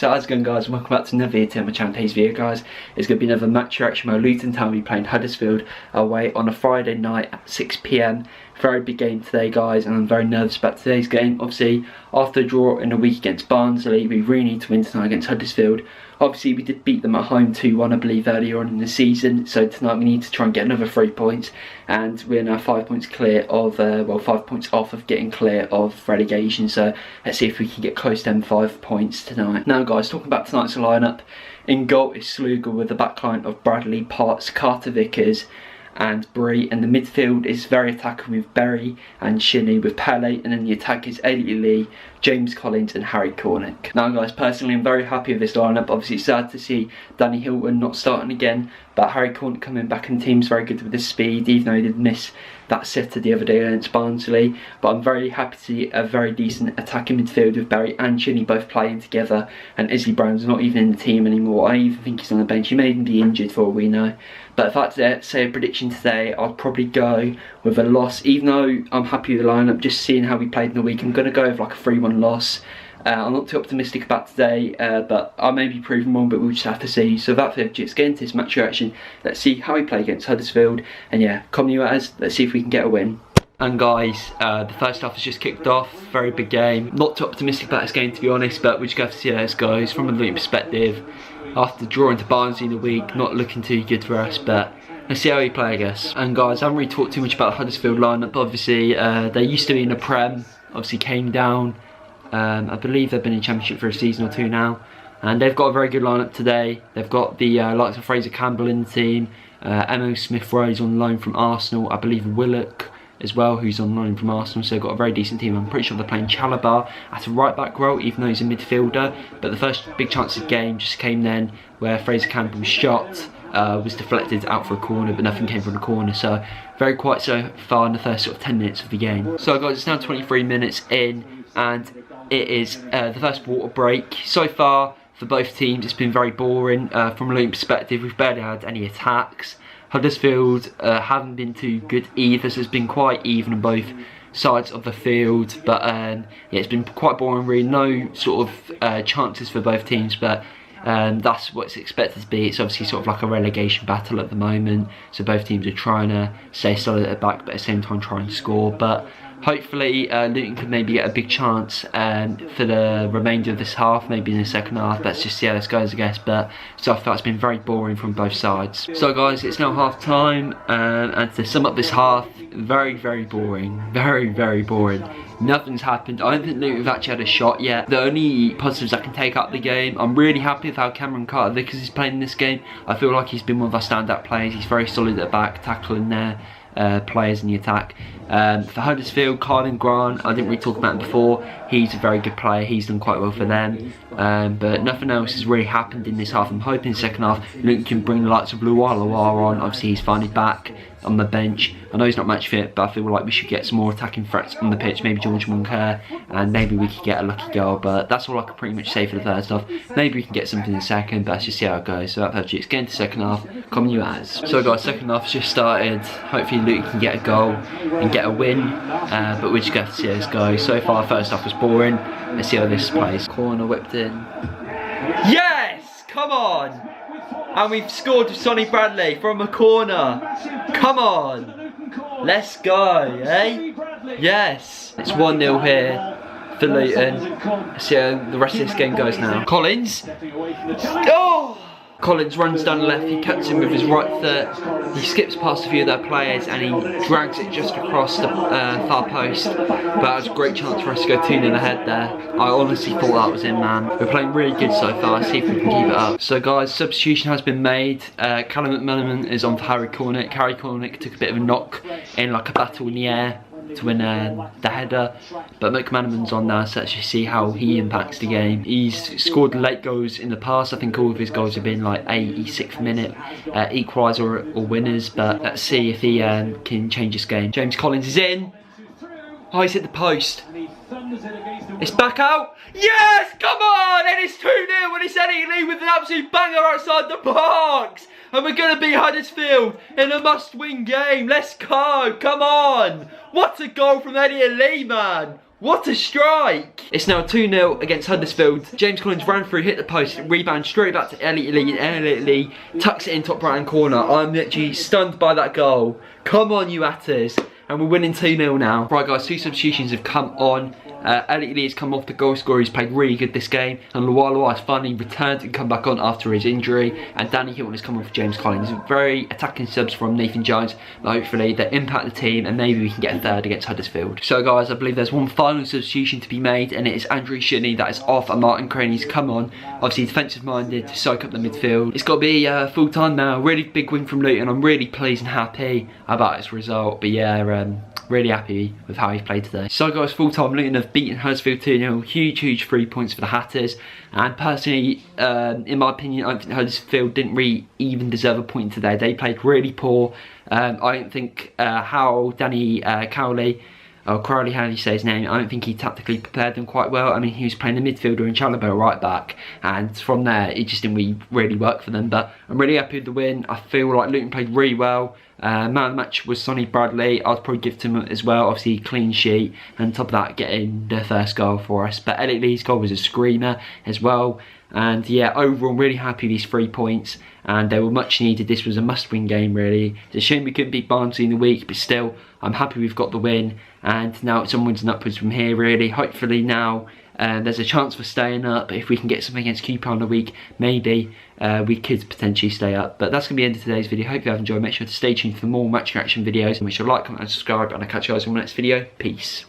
So how's it going, guys? Welcome back to another video to my channel. Today's video, guys, is going to be another match reaction where Luton Town will be playing Huddersfield away on a Friday night at 6 PM. Very big game today, guys, and I'm very nervous about today's game. Obviously, after a draw in a week against Barnsley, we really need to win tonight against Huddersfield. Obviously, we did beat them at home 2-1, I believe, earlier on in the season. So tonight we need to try and get another 3 points, and we're now 5 points clear of, 5 points off of getting clear of relegation. So let's see if we can get close to them 5 points tonight. Now, guys, talking about tonight's lineup, in goal is Sluga with the backline of Bradley, Potts, Carter Vickers and Bree, and the midfield is very attacking with Berry and Shinnie with Pele, and then the attack is Elliot Lee, James Collins and Harry Cornick. Now, guys, personally I'm very happy with this lineup. Obviously it's sad to see Danny Hilton not starting again, but Harry Cornick coming back in the team is very good with his speed, even though he did miss that sitter the other day against Barnsley. But I'm very happy to see a very decent attacking midfield with Berry and Shinnie both playing together, and Izzy Brown's not even in the team anymore. I even think he's on the bench. He may even be injured for all we know. But if I had to say a prediction today, I'd probably go with a loss. Even though I'm happy with the lineup, just seeing how we played in the week, I'm going to go with like a 3-1 loss. I'm not too optimistic about today, but I may be proven wrong, but we'll just have to see. So without further ado, let's get into this match reaction. Let's see how we play against Huddersfield. And yeah, come you as, let's see if we can get a win. And guys, the first half has just kicked off. Very big game. Not too optimistic about this game, to be honest, but we're just going to have to see how this goes. From a Luton perspective, after drawing to Barnsley in the week, not looking too good for us, but let's see how we play, I guess. And guys, I haven't really talked too much about the Huddersfield lineup. Obviously, they used to be in the Prem, obviously came down. I believe they've been in Championship for a season or two now, and they've got a very good lineup today. They've got the likes of Fraser Campbell in the team, Emil Smith-Rowe's on loan from Arsenal, I believe Willock as well, who's on loan from Arsenal, so they've got a very decent team. I'm pretty sure they're playing Chalobah at a right back role, even though he's a midfielder, but the first big chance of the game just came then, where Fraser Campbell's shot was deflected out for a corner, but nothing came from the corner. So very quiet so far in the first sort of 10 minutes of the game. So guys, it's now 23 minutes in, and it is the first water break. So far for both teams it's been very boring. From a Luton perspective, we've barely had any attacks. Huddersfield haven't been too good either, so it's been quite even on both sides of the field, but yeah, it's been quite boring really. No sort of chances for both teams, but that's what it's expected to be. It's obviously sort of like a relegation battle at the moment, so both teams are trying to stay solid at the back, but at the same time try and score. But hopefully Luton could maybe get a big chance for the remainder of this half, maybe in the second half. Let's just see how this goes, I guess. But so far it's been very boring from both sides. So guys, it's now half time, and to sum up this half, very boring, very boring. Nothing's happened. I don't think Luton have actually had a shot yet. The only positives I can take out of the game, I'm really happy with how Cameron Carter Vickers is playing in this game. I feel like he's been one of our standout players. He's very solid at the back, tackling there. Players in the attack. For Huddersfield, Carlin Grant, I didn't really talk about him before. He's a very good player, he's done quite well for them, but nothing else has really happened in this half. I'm hoping second half Luton can bring the likes of Luala on. Obviously he's finally back on the bench. I know he's not match fit, but I feel like we should get some more attacking threats on the pitch. Maybe George Munker, and maybe we could get a lucky goal. But that's all I can pretty much say for the first half. Maybe we can get something in the second, but let's just see how it goes. So that's it's getting to second half. Come you as. So guys, second half's just started. Hopefully Luton can get a goal and get a win, but we're just going to see how this goes. So far first half was boring. Let's see how this plays. Corner whipped in. Yes! Come on! And we've scored with Sonny Bradley from a corner. Come on. Let's go, eh? Yes. It's 1-0 here for Luton. Let's see how the rest of this game goes now. Collins. Oh! Collins runs down the left, he cuts in with his right foot, he skips past a few of their players and he drags it just across the far post. But that was a great chance for us to go 2-0 ahead there. I honestly thought that was in, man. We're playing really good so far, let's see if we can keep it up. So guys, substitution has been made. Callum McManaman is on for Harry Cornick. Harry Cornick took a bit of a knock in like a battle in the air to win the header, but McManaman's on now, so let's just see how he impacts the game. He's scored late goals in the past. I think all of his goals have been like 86th minute equaliser or winners, but let's see if he can change this game. James Collins is in. Oh, he's hit the post. It's back out. Yes, come on, and it's 2-0 and it's Eddie Lee with an absolute banger outside the box. And we're going to beat Huddersfield in a must-win game. Let's go, come on. What a goal from Eddie Lee, man. What a strike! It's now 2-0 against Huddersfield. James Collins ran through, hit the post, rebound straight back to Elliot Lee, and Elliot Lee tucks it in top right hand corner. I'm literally stunned by that goal. Come on, you Hatters. And we're winning 2-0 now. Right guys, 2 substitutions have come on. Elliot Lee has come off the goal scorer. He's played really good this game. And Luala has finally returned and come back on after his injury. And Danny Hilton has come on for James Collins. Very attacking subs from Nathan Jones. But hopefully they impact the team and maybe we can get a third against Huddersfield. So guys, I believe there's one final substitution to be made. And it is Andrew Shinney that is off and Martin Craney's come on. Obviously defensive minded to soak up the midfield. It's got to be full time now. Really big win from Luton. I'm really pleased and happy about this result. But yeah, really happy with how he's played today. So guys, full time Luton have beaten Huddersfield 2-0. Huge 3 points for the Hatters. And personally, in my opinion, I think Huddersfield didn't really even deserve a point today. They played really poor. I don't think how Danny Crowley, how do you say his name? I don't think he tactically prepared them quite well. I mean, he was playing the midfielder and Chalobah right back, and from there it just didn't really work for them. But I'm really happy with the win. I feel like Luton played really well. Man of the match was Sonny Bradley. I'd probably give to him as well. Obviously clean sheet, and on top of that getting the first goal for us. But Elliot Lee's goal was a screamer as well. And yeah, overall really happy with these 3 points, and they were much needed. This was a must-win game really. It's a shame we couldn't beat Barnsley in the week, but still I'm happy we've got the win, and now it's onwards and upwards from here really. Hopefully now there's a chance for staying up. If we can get something against QPR in the week, maybe we could potentially stay up. But that's going to be the end of today's video. Hope you have enjoyed. Make sure to stay tuned for more match reaction videos, and make sure to like, comment and subscribe, and I'll catch you guys in the next video. Peace.